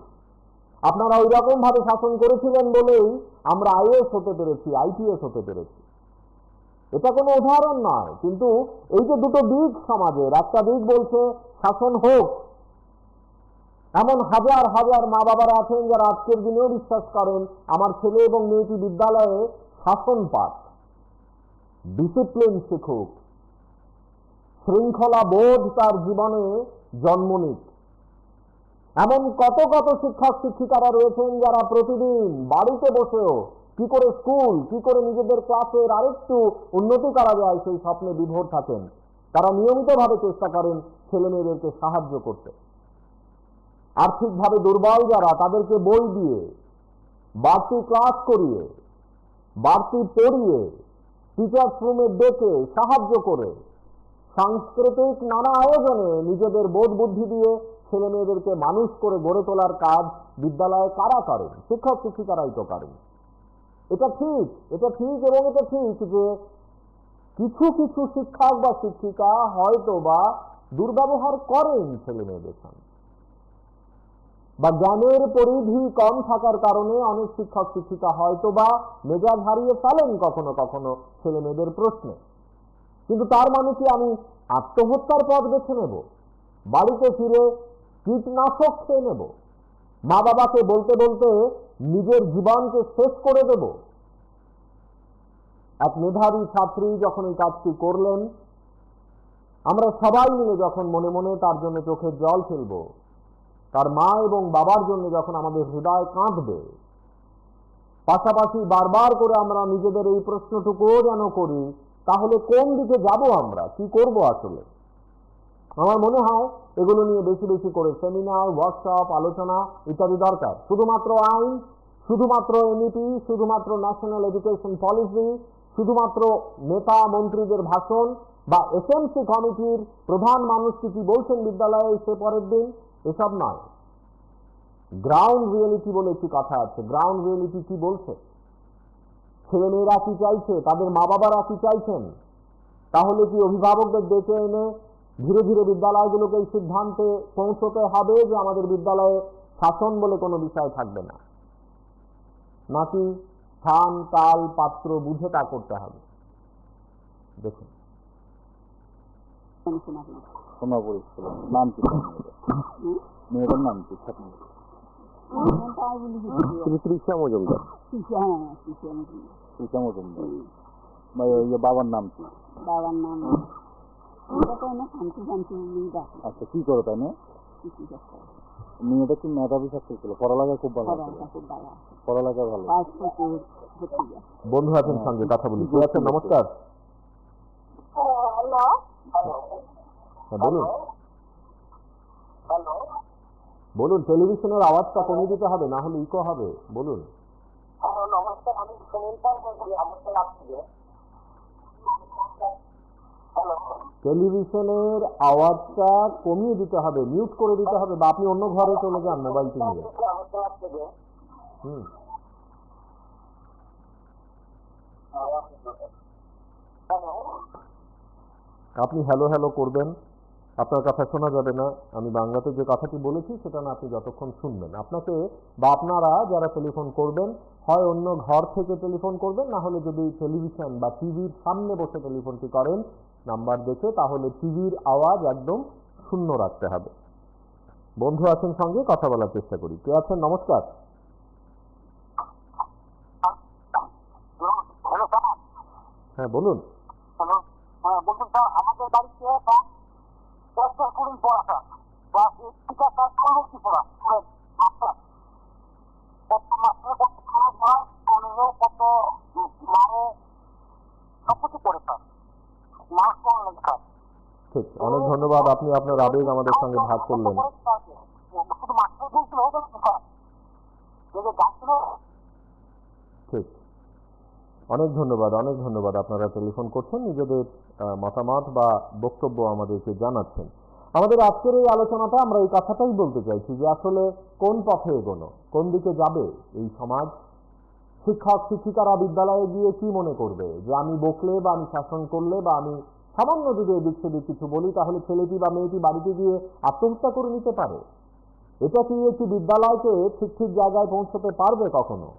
আপনারা ওই রকম ভাবে শাসন করেছিলেন বলেই আমরা আইএএস হতে পেরেছি, আইপিএস হতে পেরেছি। এটা কোনো উদাহরণ নয়, কিন্তু এই যে দুটো দিক সমাজের, একটা দিক বলছে শাসন হোক, এমন হাজার হাজার মা বাবারা আছেন যারা আজকের দিনেও বিশ্বাস করেন আমার ছেলে এবং মেয়েটি বিদ্যালয়ে শাসন পাক। ডিসিপ্লিন শিখুক, শৃঙ্খলা বোধ তার জীবনে জন্ম নিক। এমন কত কত শিক্ষক শিক্ষিকারা রয়েছেন যারা প্রতিদিন বাড়িতে বসেও কি করে স্কুল, কি করে নিজেদের ক্লাসের আরেকটু উন্নতি করা যায় সেই স্বপ্নে বিভোর থাকেন। তারা নিয়মিতভাবে চেষ্টা করেন ছেলে মেয়েদেরকে সাহায্য করতে। আর্থিকভাবে দুর্বল যারা, তাদেরকে বই দিয়ে, বাড়তি ক্লাস করিয়ে, বাড়তি পড়িয়ে, টিচার্স রুমে ডেকে সাহায্য করে, সাংস্কৃতিক নানা আয়োজনে নিজেদের বোধ বুদ্ধি দিয়ে ছেলে মেয়েদেরকে মানুষ করে গড়ে তোলার কাজ বিদ্যালয়ে কারা করেন? শিক্ষক শিক্ষিকারাই তো করেন। এটা ঠিক এবং এটা ঠিক যে কিছু কিছু শিক্ষক বা শিক্ষিকা হয়তো বা দুর্ব্যবহার করেন ছেলে মেয়েদের সঙ্গে, বা জ্ঞানের পরিধি কম থাকার কারণে অনেক শিক্ষক শিক্ষিকা হয়তো বা মেজাজ হারিয়ে ফেলেন কখনো কখনো ছেলে মেয়েদের প্রশ্নে। কিন্তু তার মানে কি আমি আত্মহত্যার পথ বেছে নেব? বাড়িতে ফিরে কীটনাশক খেয়ে নেব? মা বাবাকে বলতে বলতে নিজের জীবনকে শেষ করে দেব? এক মেধাবী ছাত্রী যখন এই কাজটি করলেন, আমরা সবাই মিলে যখন মনে মনে তার জন্য চোখের জল ফেলব, তার মা এবং বাবার জন্য যখন আমাদের হৃদয় কাঁদবে, পাশাপাশি বারবার করে আমরা নিজেদের এই প্রশ্নটুকুও যেন করি, তাহলে কোন দিকে যাব আমরা, কি করব আসলে? আমার মনে হয় এগুলো নিয়ে বেশি বেশি করে সেমিনার, ওয়ার্কশপ, আলোচনা ইত্যাদি দরকার। শুধুমাত্র আইন, শুধুমাত্র এমইপি, শুধুমাত্র ন্যাশনাল এডুকেশন পলিসি, শুধুমাত্র নেতা মন্ত্রীদের ভাষণ বা এসএমসি কমিটির প্রধান মানুষটি কি বলছেন বিদ্যালয়ে সে পরের দিন, এসব নয়। গ্রাউন্ড রিয়েলিটি বলে একটি কথা আছে। গ্রাউন্ড রিয়েলিটি কি বলছে? ছেলেমেয়েরা কি চাইছে, তাদের মা বাবারা কি চাইছেন? তাহলে কি অভিভাবকদের ডেকে এনে ধীরে ধীরে বিদ্যালয়গুলোকে এই সিদ্ধান্তে পৌঁছতে হবে যে আমাদের বিদ্যালয়ে শাসন বলে কোনো বিষয় থাকবে না, নাকি স্থান কাল পাত্র বুঝে তা করতে হবে? দেখুন, নাম কি মেয়েটার নাম কি? তৃষা মজুমদার। তৃষা মজুমদার। বাবার নাম কি? বাবার নাম আচ্ছা, কি করো তাই না? মেয়েটা কি মেধাবী ছাত্রী ছিল? পড়ালেখা খুব ভালো, পড়ালেখা ভালো। বন্ধু আছেন সঙ্গে, কথা বলি। কে আছেন? নমস্কার। হ্যাঁ, বলুন বলুন। টেলিভিশনের আওয়াজটা কমিয়ে দিতে হবে, না হলে ইকো হবে। বলুন। নমস্কার, আমি সুনীল পাল বলছি, আমাদের আসছে। টেলিভিশনের আওয়াজটা কমিয়ে দিতে হবে, মিউট করে দিতে হবে, বা আপনি অন্য ঘরে চলে যান মোবাইলটি নিয়ে। আপনি হ্যালো হ্যালো করবেন, আপনার কথা শোনা যাবে না। আমি বাংলাতে যে কথাটি বলেছি সেটা না আপনি যতক্ষণ শুনবেন। আপনাকে বা আপনারা যারা টেলিফোন করবেন, হয় অন্য ঘর থেকে টেলিফোন করবেন, না হলে যদি টেলিভিশন বা টিভির সামনে বসে টেলিফোনটি করেন নাম্বার দেখে, তাহলে টিভির আওয়াজ একদম শূন্য রাখতে হবে। বন্ধু আছেন সঙ্গে, কথা বলার চেষ্টা করি। কে আছেন? নমস্কার। হ্যাঁ, বলুন। বলুন স্যার, আমাদের বাড়িতে পড়াশা ক্লাস 8 থেকে ক্লাস 12 পড়া মাস্টার কত মাস্টার কত কত মানে সবকিছু পড়ে স্যার, মাস পড়ালেন স্যার। ঠিক, অনেক ধন্যবাদ। আপনি আপনার আবেগ আমাদের সঙ্গে ভাগ করলেন। শুধু মাস্টার বলছিল হবে না স্যার, যদি ডাকছিল। ঠিক, অনেক ধন্যবাদ, অনেক ধন্যবাদ। আপনারা টেলিফোন করছেন, নিজেদের মতামত বা বক্তব্য আমাদেরকে জানাচ্ছেন। আমাদের আজকের এই আলোচনাটা আমরা এই কথাটাই বলতে চাইছি যে আসলে কোন পথে এগোনো, কোন দিকে যাবে এই সমাজ। শিক্ষক শিক্ষিকারা বিদ্যালয়ে গিয়ে কি মনে করবে যে আমি বকলে বা আমি শাসন করলে বা আমি সামান্য যদি এদিক সেদিক কিছু বলি তাহলে ছেলেটি বা মেয়েটি বাড়িতে গিয়ে আত্মহত্যা করে নিতে পারে? এটা কি একটি বিদ্যালয়কে ঠিক ঠিক জায়গায় পৌঁছতে পারবে কখনো?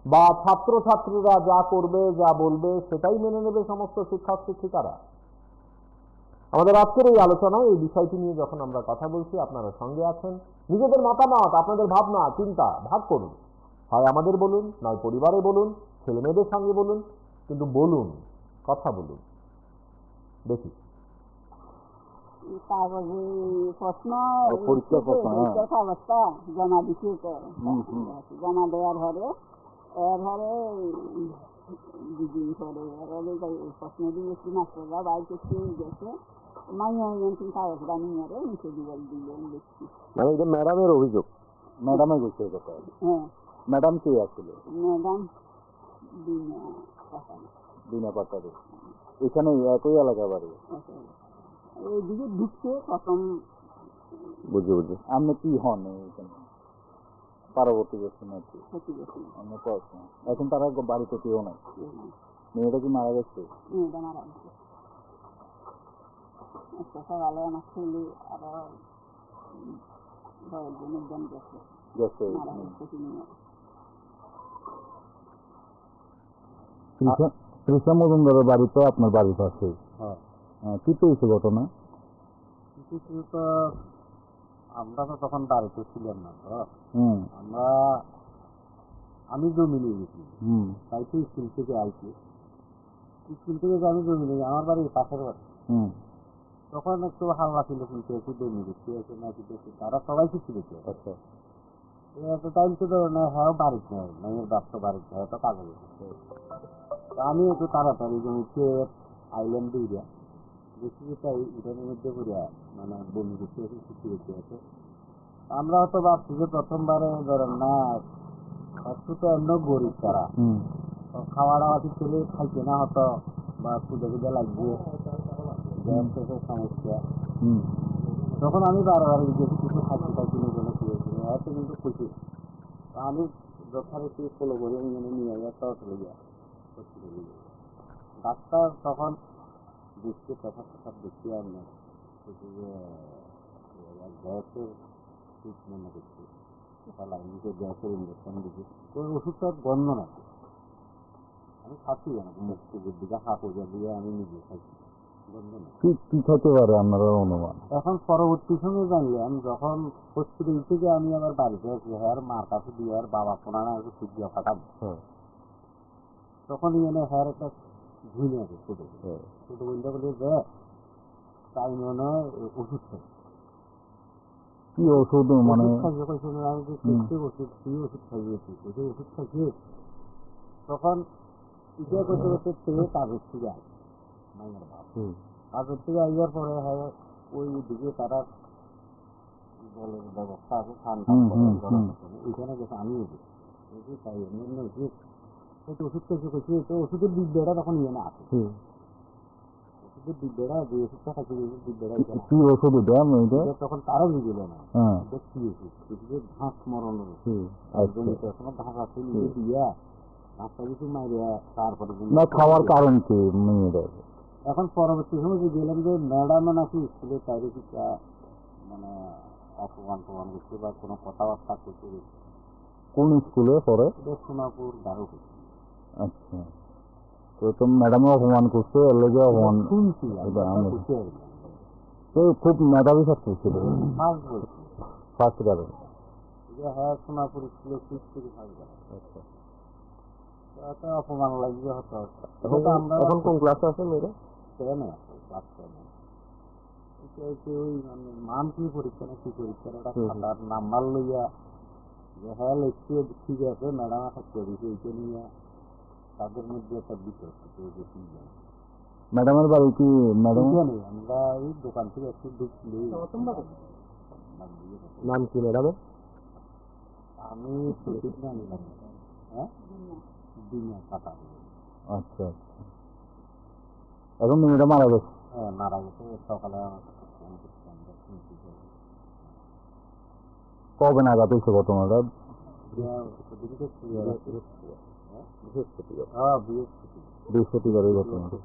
বা ছাত্রছাত্রীরা যা করবে যা বলবে সেটাই মেনে নেবে সমস্ত শিক্ষক শিক্ষিকারা? আমাদের আজকের এই আলোচনায় এই বিষয়টি নিয়ে যখন আমরা কথা বলছি, আপনারা সঙ্গে আছেন, নিজেদের মতামত, আপনাদের ভাবনা চিন্তা ভাগ করুন। হয় আমাদের বলুন, নয় পরিবারে বলুন, ছেলে মেয়েদের সঙ্গে বলুন, কিন্তু বলুন। কথা বলুন দেখি। কাগজে প্রশ্ন পরীক্ষার প্রশ্ন, হ্যাঁ। পরীক্ষার কাগজটা জমা দিছি তো জমা দেওয়ার পরে দুদিন পরে প্রশ্ন দিয়েছি মাস্টাররা বাইর করতে গেছে মাইয়া কিন্তু কাগজটা নিয়ে নিচে দিয়ে দেখছি। মানে এটা ম্যাডামের অভিযোগ? ম্যাডামে গেছে কথা। হ্যাঁ, ম্যাডাম কে আসলে? ম্যাডাম বিনা পাতারে। এখানে একই এলাকা বাড়ি? এইদিকে ঢুকছে প্রথম। বুঝে বুঝে। আপনি কি হন এখানে? পার্বতী গেছেন নাকি? আমরা পড়াশোনা। এখন তারা বাড়িতে কেউ নাই? মেয়েটা কি মারা গেছে? মেয়েটা মারা গেছে। একটা সকালে আমার ছেলে আরো 10 জনের জন গেছে মারা গেছে নিয়ে। তৃষা মজুমদারের বাড়ি তো আপনার বাড়ির পাশে। কি পেয়েছে ঘটনা? কিছু তো আমরা তো তখন বাড়িতে ছিলাম না তো। আমি জমি নিয়ে গেছি, তাই তো স্কুল থেকে আইছি। স্কুল থেকে যে আমি জমি নিয়ে আমার বাড়ির পাশের বাড়ি। তখন একটু হাল্লা ছিল, কিন্তু একটু জমি দিচ্ছি নাকি দেখছি তারা সবাই কিছু দিচ্ছে। আচ্ছা, এত টাইম ছিল না, হ্যাঁ বাড়িতে নেই, মেয়ের বাচ্চা বাড়িতে হয়তো কাগজ। আমি একটু তাড়াতাড়ি জমিতে আইল্যান্ড দিয়ে দেখি যে তাই উঠানের মধ্যে ঘুরে মানে বমি করতে আছে, ছুটি করতে আছে। আমরা হয়তো ভাবছি যে প্রথমবারে ধরেন না একটু তো এমন গরিব তারা খাওয়া দাওয়া ঠিক করে খাইছে না হতো, বা খুঁজে খুঁজে লাগবে গ্যাসের সমস্যা। তখন আমি বারবার গেছি কিছু খাইতে খাইতে নিয়ে গেলে কি হয়েছিল হয়তো, কিন্তু খুশি আমি যথারীতি ফলো করে নিয়ে যাওয়া চলে যায়। ডাক্তার তখন দেখতে পেশাব টেশাব দেখতে আর না গ্যাসের ট্রিটমেন্ট করছে, লাইনকে গ্যাসের ইঞ্জেকশন দিচ্ছে। ওই ওষুধটা গন্ধ না, আমি খাচ্ছি না, মুখে দিকে হাঁপ দিয়ে আমি নিজে খাচ্ছি, গন্ধ না। কি হতে পারে আপনারা অনুমান? এখন পরবর্তী সময় জানলাম যখন হসপিটাল থেকে আমি আবার বাড়িতে আসি, হ্যাঁ মার কাছে দিয়ে আর বাবা শোনা না সূর্য ফাটাবো, তখন এনে হ্যাঁ একটা ঝুলে আছে ছোটো ছোটো বলতে বলে যে তাই মনে হয় ওষুধ খাই। কি ওষুধ মানে? খাইছে কইছে আমি যে ওষুধ কি ওষুধ খাইয়েছি, ওষুধ খাইছে। তখন ইটা করতে করতে ছেলে কাগজ থেকে আসে, মাইয়ার বাপ কাগজ থেকে আইয়ার পরে হ্যাঁ ওই দিকে তারা জলের ব্যবস্থা আছে, খান ওইখানে গেছে আমি ওষুধ তাই এমনি ওষুধ ওষুধ খাইছে কইছে। তো ওষুধের বিদ্যাটা তখন ইয়ে না আছে, ওষুধের বিদ্যাটা যে ওষুধটা খাইছে বিদ্যাটা কি ওষুধ এটা? তখন তারা বুঝল না কি ওষুধ, ওষুধের ঘাস মরণ জমিতে কোনো ঘাস আছে নিজে দিয়া ঘাসটা কিছু মারিয়া তারপরে না খাওয়ার কারণ কি মেয়েদের? এখন পরবর্তী সময় যে গেলাম যে ম্যাডামে নাকি স্কুলে চাইরে শিক্ষা মানে অপমান টমান করছে বা কোনো কথাবার্তা করতে গেছে। কোন স্কুলে পড়ে? সোনাপুর দারুপুর। আচ্ছা, তো ম্যাডামে অপমান করছে, এর লেগে অপমান শুনছি খুব মেধাবী ছাত্র ছিল। ফার্স্ট ইয়ারে হ্যাঁ সোনাপুর স্কুলে আচ্ছা এত অপমান লাগবে হতো। এখন কোন ক্লাসে আছে মেয়েরা? ওই মানে মান কি পরীক্ষা না কি পরীক্ষা খাতার নাম্বার লইয়া যে হ্যাঁ লিখতে ঠিক আছে ম্যাডাম থাকতে দিয়েছে, এইটা নিয়ে তাদের মধ্যে একটা বিতর্ক। ম্যাডামের বাড়ি কি? ম্যাডাম আমরা ওই দোকান থেকে একটু ঢুকলি। নাম কি ম্যাডামের? আমি সঠিক নাম হ্যাঁ দিনা কাটা। আচ্ছা, এখন মেয়েটা মারা গেছে? হ্যাঁ মারা গেছে সকালে। কবে নাগাদ হয়েছে ঘটনাটা? বৃহস্পতিবার এই ঘটনাটা।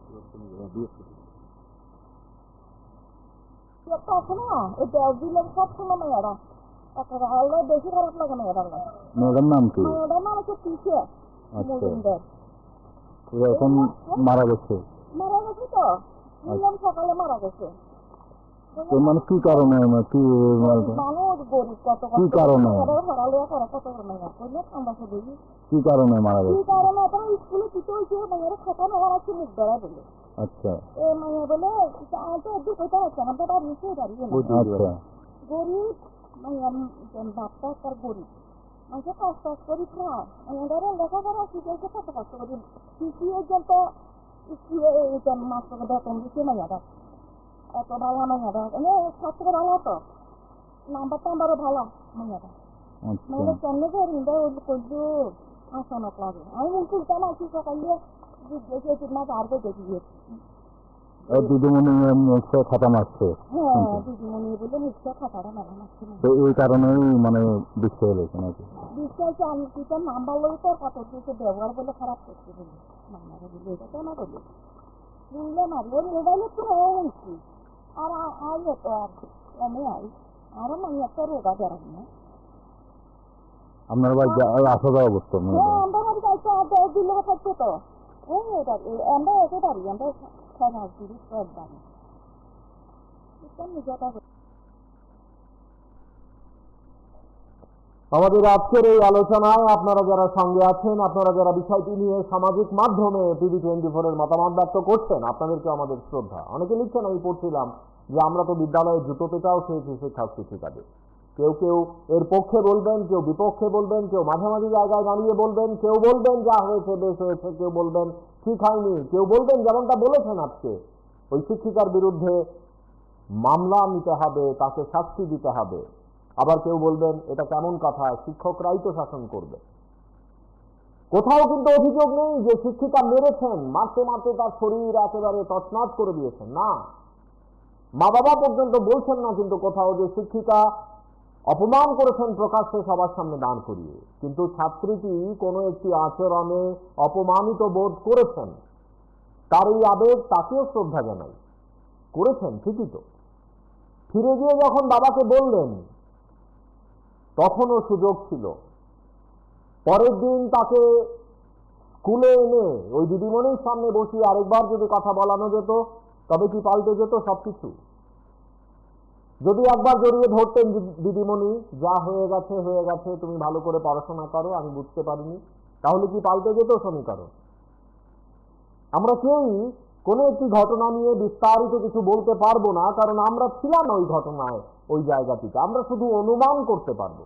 মেয়েটার নাম কি? এখন মারা গেছে? তো সকালে মারা গেছে। মানে কি কারণে কি মানুষ গরিব কত কি কারণে? হারালিয়া করা কত মাইয়া কইলে আমরা শুধু কি কারণে মারা কি গেছে? কারণে আপনার স্কুলে কিছু হয়েছে মাইয়ার খাতা নেওয়ার আছে মুখ ধরা বলে আচ্ছা মাইয়া বলে তো একটু কোথাও আছে আমাদের বাড়ি নিচে দাঁড়িয়ে আচ্ছা গরিব মাইয়ার বাপটা তার গরিব মাঝে কষ্ট করি খায় মাইয়াদের লেখাপড়া শিখেছে কত কষ্ট করি শিখিয়ে তো স্কুলে মাস্টারকে বেতন দিচ্ছে মাইয়ারা এত ভালো মাইয়ারা ছাত্র ভালো তো নাম্বার টাম্বারও ভালো মাইয়ারা আচ্ছা মানে কেমনে যে রিন্দা করলো আসানক লাগে আমি মুখটা মাসি সকালে জিজ্ঞেস মাছ আর দেখি দিদিমণি মুখে খাতা মারছে হ্যাঁ দিদিমণি বলে মুখটা খাতাটা মারা মারছে তো এই কারণেই মানে বিষয় হয়েছে নাকি? বিশ্বাস আমি কিটা নাম্বার লোক তো কত কিছু ব্যবহার বলে খারাপ করছে বলে নাম্বার বলে এটা কেন বলে শুনলে মারি ওর মোবাইলে তো হয়েছি আর আই তো আর আমি আই আরো মানে একটা রোগা বেড়াই না আপনার ভাই আসা যাওয়া করতো হ্যাঁ আমরা বাড়ি যাইতে আর দিলে থাকছে তো এটা আমরা এসে পারি আমরা খানা দিদি সব বাড়ি এটা নিজেটা আমাদের আজকের এই আলোচনায় আপনারা যারা সঙ্গে আছেন, আপনারা যারা বিষয়টি নিয়ে সামাজিক মাধ্যমে টিভি24 এর মতামত ব্যক্ত করছেন, আপনাদেরকে আমাদের শ্রদ্ধা। অনেকে লিখছেন, আমি পড়ছিলাম যে আমরা তো বিদ্যালয়ে জুতো পেটাও খেয়েছি শিক্ষা শিক্ষিকাদের। কেউ কেউ এর পক্ষে বলবেন, কেউ বিপক্ষে বলবেন, কেউ মাঝামাঝি জায়গায় দাঁড়িয়ে বলবেন, কেউ বলবেন যা হয়েছে বেশ হয়েছে, কেউ বলবেন ঠিক হয়নি, কেউ বলবেন যেমনটা বলেছেন আজকে ওই শিক্ষিকার বিরুদ্ধে মামলা নিতে হবে, তাকে শাস্তি দিতে হবে। আবার কেউ বলবেন এটা কেমন কথা, শিক্ষকরাই তো শাসন করবে। কোথাও কিন্তু অভিযোগ নেই যে শিক্ষিকা মেরেছেন, মারতে মারতে তার শরীর একেবারে তছনছ করে দিয়েছেন, না। মা বাবা পর্যন্ত বলছেন না কিন্তু কোথাও যে শিক্ষিকা অপমান করেছেন প্রকাশ্যে সবার সামনে দাঁড় করিয়ে। কিন্তু ছাত্রীটি কোনো একটি আচরণে অপমানিত বোধ করেছেন, তার এই আবেগ তাকেও শ্রদ্ধা জানাই। করেছেন ঠিকই তো, ফিরে গিয়ে যখন বাবাকে বললেন তখনও সুযোগ ছিল। পরের দিন তাকে স্কুলে এনে ওই দিদিমণির সামনে বসিয়ে আরেকবার যদি কথা বলানো যেত, তবে কি পাল্টে যেত সবকিছু? যদি একবার জড়িয়ে ধরতেন দিদিমণি, যা হয়ে গেছে হয়ে গেছে, তুমি ভালো করে পড়াশোনা করো, আমি বুঝতে পারিনি, তাহলে কি পাল্টে যেত সমীকরণ? আমরা কেউই কোনো একটি ঘটনা নিয়ে বিস্তারিত কিছু বলতে পারবো না, কারণ আমরা ছিলাম ওই ঘটনায়, ওই জায়গাটিতে। আমরা শুধু অনুমান করতে পারবো।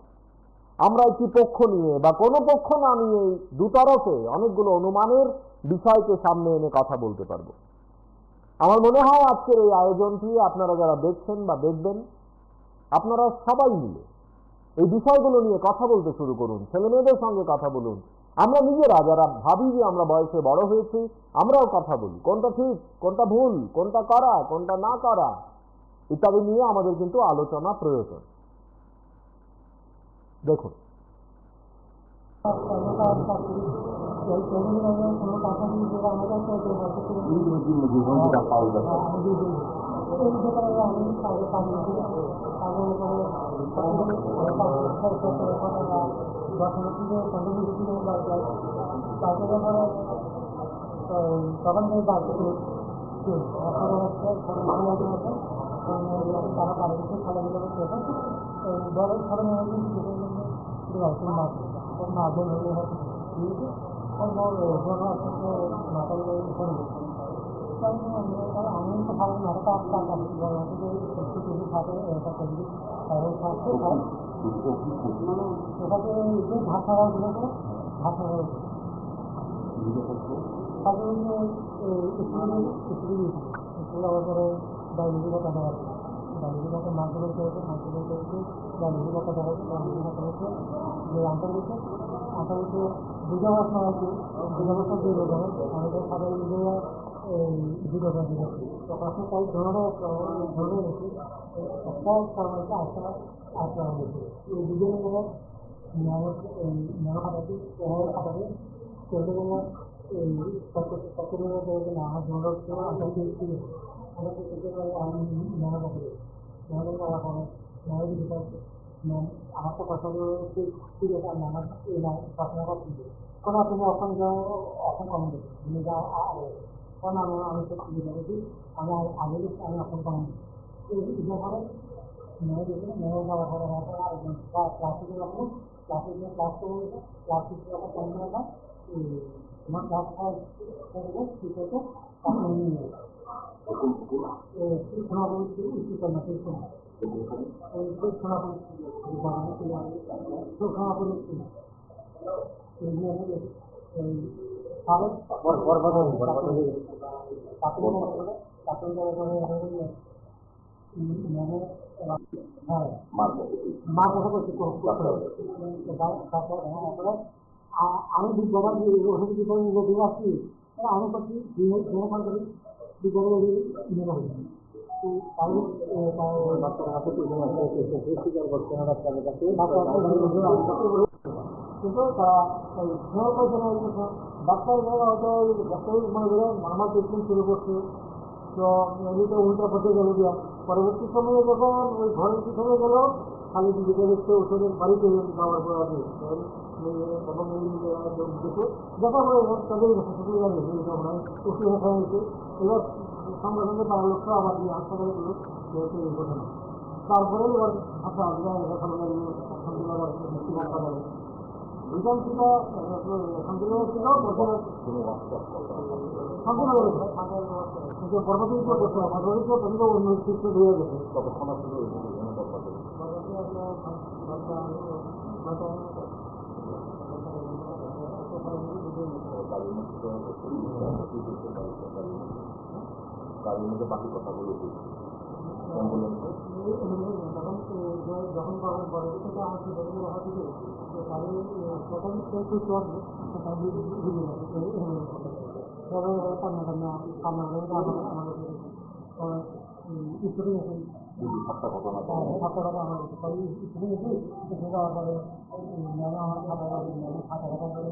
আমরা একটি পক্ষ নিয়ে বা কোনো পক্ষ না নিয়ে দুতরফে অনেকগুলো অনুমানের বিষয়কে সামনে এনে কথা বলতে পারবো। আমার মনে হয় আজকের এই আয়োজনটি আপনারা যারা দেখছেন বা দেখবেন, আপনারা সবাই মিলে এই বিষয়গুলো নিয়ে কথা বলতে শুরু করুন, ছেলে মেয়েদের সঙ্গে কথা বলুন। আমরা নিজেরা যারা ভাবি যে আমরা বয়সে বড় হয়েছি, আমরাও কথা বলি, কোনটা ঠিক, কোনটা ভুল, কোনটা করা, কোনটা না করা ইত্যাদি নিয়ে আমাদের কিন্তু আলোচনা প্রয়োজন। দেখুন, তখন তারা বাড়িতে খেলাধুলা করতে বড় ছোটো মাধ্যম হলে আমি তো ভালো নাটক থাকে ভাষা ভাষা স্কুল আবার পরে ডাইনিজি কথা দেখাচ্ছে, ডাইনিজি কথা মাধ্যমিক করেছে, মাধ্যমিক করেছে ডাইনিজি কথা দেখাচ্ছে, ডাইনিজি কথা হচ্ছে যে আন্তর্জাতিক আন্তর্জাতিক দুটো বছর আছে, দুটো বছর দিয়ে দেবে আমাদের সবাই মিলে দুটো বছর দিয়েছি। তো পাশে তাই ধরে গেছি একটা কর্মীকে আসা হয়েছে। এই দুজনে মিলে খাটাচ্ছি খাটাচ্ছি চলতে গেলে এই সকলের না আমার ধরে আমার তো কথা ঠিক আছে, আমি আমার পড়াশোনা করছি কোনো তুমি অসম কমন দিচ্ছি তুমি যা কারণ আমি তো সুবিধা করছি, আমি আগে দিচ্ছি, আমি অসম কমন দিচ্ছি মেয়ে যাওয়ার পরে আরেকজন ক্লাসিকের আপনি ক্লাসিকের ক্লাস করে ক্লাসিকের আবার কেন না আমার ক্লাস শিখেছে আপনি নিয়ে সোনাপুর সোনাপুর সোনাপুর আমি বিজ্ঞাপন ওষুধ বিজ্ঞাপন আসছি আমি করছি বিজ্ঞাপন কিন্তু ডাক্তাররা হয়তো ডাক্তারের মনে করে নর্মাল ট্রিটমেন্ট শুরু করছে, তো এমনিতে উল্টা পথে গেল দিয়া পরবর্তী সময়ে যখন ওই ঘরের পিছনে গেল খালি দিকে দেখতে ওষুধের বাড়িতে যাওয়ার পর আছে এবং দেখে দেখার পরে তাদের শ্বশুর গাড়ি ওষুধ রাখা হয়েছে। এবার সঙ্গে সঙ্গে তারা লক্ষ্য আবার দিয়ে হাসপাতালে গেল এই ঘটনা। তারপরে এবার আপনার বিধানসভা শান্তিনগর ছিল পরবর্তীতে করতে হবে পরবর্তীতে প্রতিটা উন্নতি হয়ে গেছে। গাড়ির মধ্যে বাকি কথাগুলো যখন পাবেন পরবর্তীতে আমার কি বলবো হচ্ছে গাড়ি প্রথম একটু চলবে তবে আমাদের স্কুলে গেছেন সাতটা কথা আমাদের স্কুলে গেছি যাওয়ার পরে আমার খাতা কথা বলে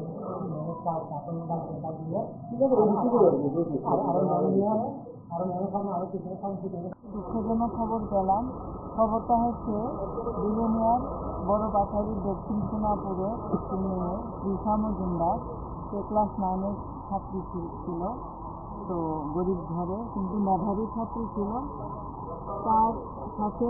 দুঃখজনক খবর পেলাম। খবরটা হচ্ছে বিলোনিয়ার বড় পাথারির দক্ষিণ সোনাপুরে একটি মেয়ে তৃষা মজুমদার, সে ক্লাস 9-এর ছাত্রী ছিল। তো গরিব ঘরে কিন্তু মেধাবী ছাত্রী ছিল। তার সাথে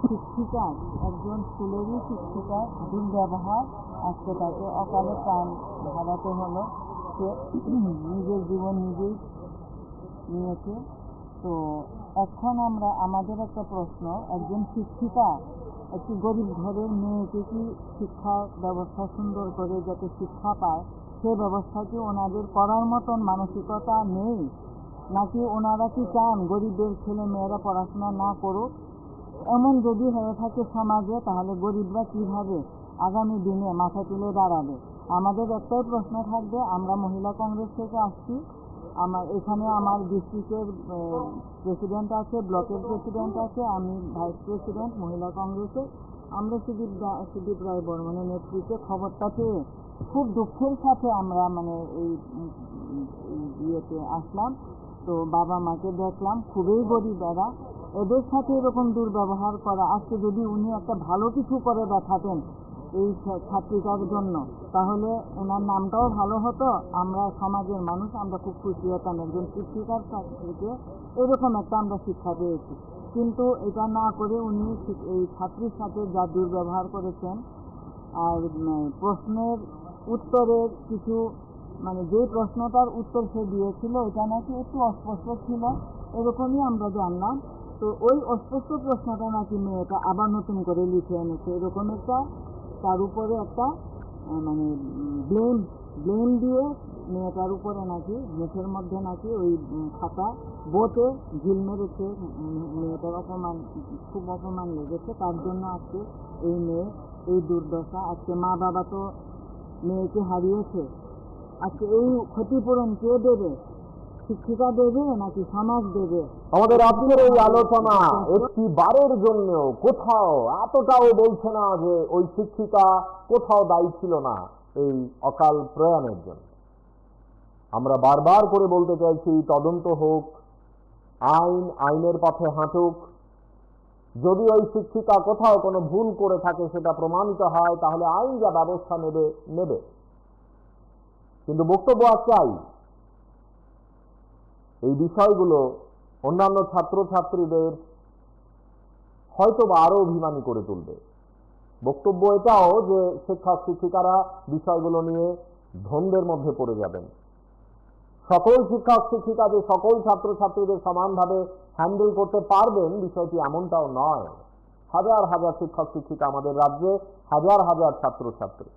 শিক্ষিকার একজন স্কুলেরই শিক্ষিকার দুর্ব্যবহার আজকে তাকে অকালে প্রাণ হারাতে হলো। সে নিজের জীবন নিজেই নিয়েছে। তো এখন আমাদের একটা প্রশ্ন, একজন শিক্ষিকা একটি গরিব ঘরের মেয়েকে কি শিক্ষা ব্যবস্থা সুন্দর করে যাতে শিক্ষা পায় সে ব্যবস্থা কি ওনাদের করার মতন মানসিকতা নেই, নাকি ওনারা কি চান গরিবের ছেলে মেয়েরা পড়াশোনা না করুক? এমন যদি হয়ে থাকে সমাজে, তাহলে গরিবরা কিভাবে আগামী দিনে মাথা তুলে দাঁড়াবে? আমাদের একটাই প্রশ্ন থাকবে, আমরা মহিলা কংগ্রেস থেকে আসছি, এখানে আমার ডিস্ট্রিক্টের প্রেসিডেন্ট আছে, ব্লকের প্রেসিডেন্ট আছে, আমি ভাইস প্রেসিডেন্ট মহিলা কংগ্রেসের। আমরা সুদীপ রায় বর্মনের নেতৃত্বে খবরটা পেয়ে খুব দুঃখের সাথে আমরা এই ইয়েতে আসলাম। তো বাবা মাকে দেখলাম, খুবই গরিব এরা, এদের সাথে এরকম দুর্ব্যবহার করা। আজকে যদি উনি একটা ভালো কিছু করে দেখাতেন এই ছাত্রিকার জন্য, তাহলে ওনার নামটাও ভালো হতো, আমরা সমাজের মানুষ আমরা খুব খুশি হতাম একজন শিক্ষিকার থেকে এরকম একটা আমরা শিক্ষা পেয়েছি। কিন্তু এটা না করে উনি এই ছাত্রীর সাথে যা দুর্ব্যবহার করেছেন, আর প্রশ্নের উত্তরের কিছু যে প্রশ্নটার উত্তর সে দিয়েছিল এটা নাকি একটু অস্পষ্ট ছিল, এরকমই আমরা জানলাম। তো ওই অস্পষ্ট প্রশ্নটা নাকি মেয়েটা আবার নতুন করে লিখে এনেছে, এরকম একটা তার উপরে একটা ব্লেম দিয়ে মেয়েটার উপরে নাকি মুখের মধ্যে নাকি ওই খাতা বোতে ঝিল মেরেছে। মেয়েটার খুব অপমান লেগেছে, তার জন্য আজকে এই মেয়ে এই দুর্দশা। আজকে মা বাবা তো মেয়েকে হারিয়েছে, আজকে এই ক্ষতিপূরণ কে দেবে? শিক্ষিকা দেবে নাকি সমাজ দেবে? আমাদের আজকের এই আলোচনা একটি বারের জন্য কোথাও এতটাও বলছে না যে ওই শিক্ষিকা কোথাও দায়ী ছিল না এই অকাল প্রয়াণের জন্য। আমরা বারবার করে বলতে চাইছি, তদন্ত হোক, আইনের পথে হাঁটুক। যদি ওই শিক্ষিকা কোথাও কোনো ভুল করে থাকে সেটা প্রমাণিত হয়, তাহলে আইন যা ব্যবস্থা নেবে। কিন্তু বক্তব্য চাই এই বিষয়গুলো অন্যান্য ছাত্রছাত্রীদের হয়তো বা আরো অভিমানী করে তুলবে। বক্তব্য এটাও যে শিক্ষক শিক্ষিকারা বিষয়গুলো নিয়ে দ্বন্দ্বের মধ্যে পড়ে যাবেন। সকল শিক্ষক শিক্ষিকা যে সকল ছাত্রছাত্রীদের সমানভাবে হ্যান্ডেল করতে পারবেন বিষয়টি এমনটাও নয়। হাজার হাজার শিক্ষক শিক্ষিকা আমাদের রাজ্যে, হাজার হাজার ছাত্রছাত্রী।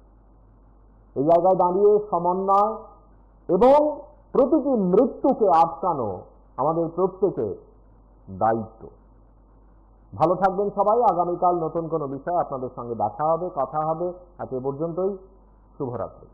এই জায়গায় দাঁড়িয়ে সমন্বয় এবং প্রতিটি মৃত্যুকে আটকানো আমাদের প্রত্যেকের দায়িত্ব। ভালো থাকবেন সবাই। আগামীকাল নতুন কোনো বিষয় আপনাদের সঙ্গে দেখা হবে, কথা হবে। আজ এ পর্যন্তই। শুভরাত্রি।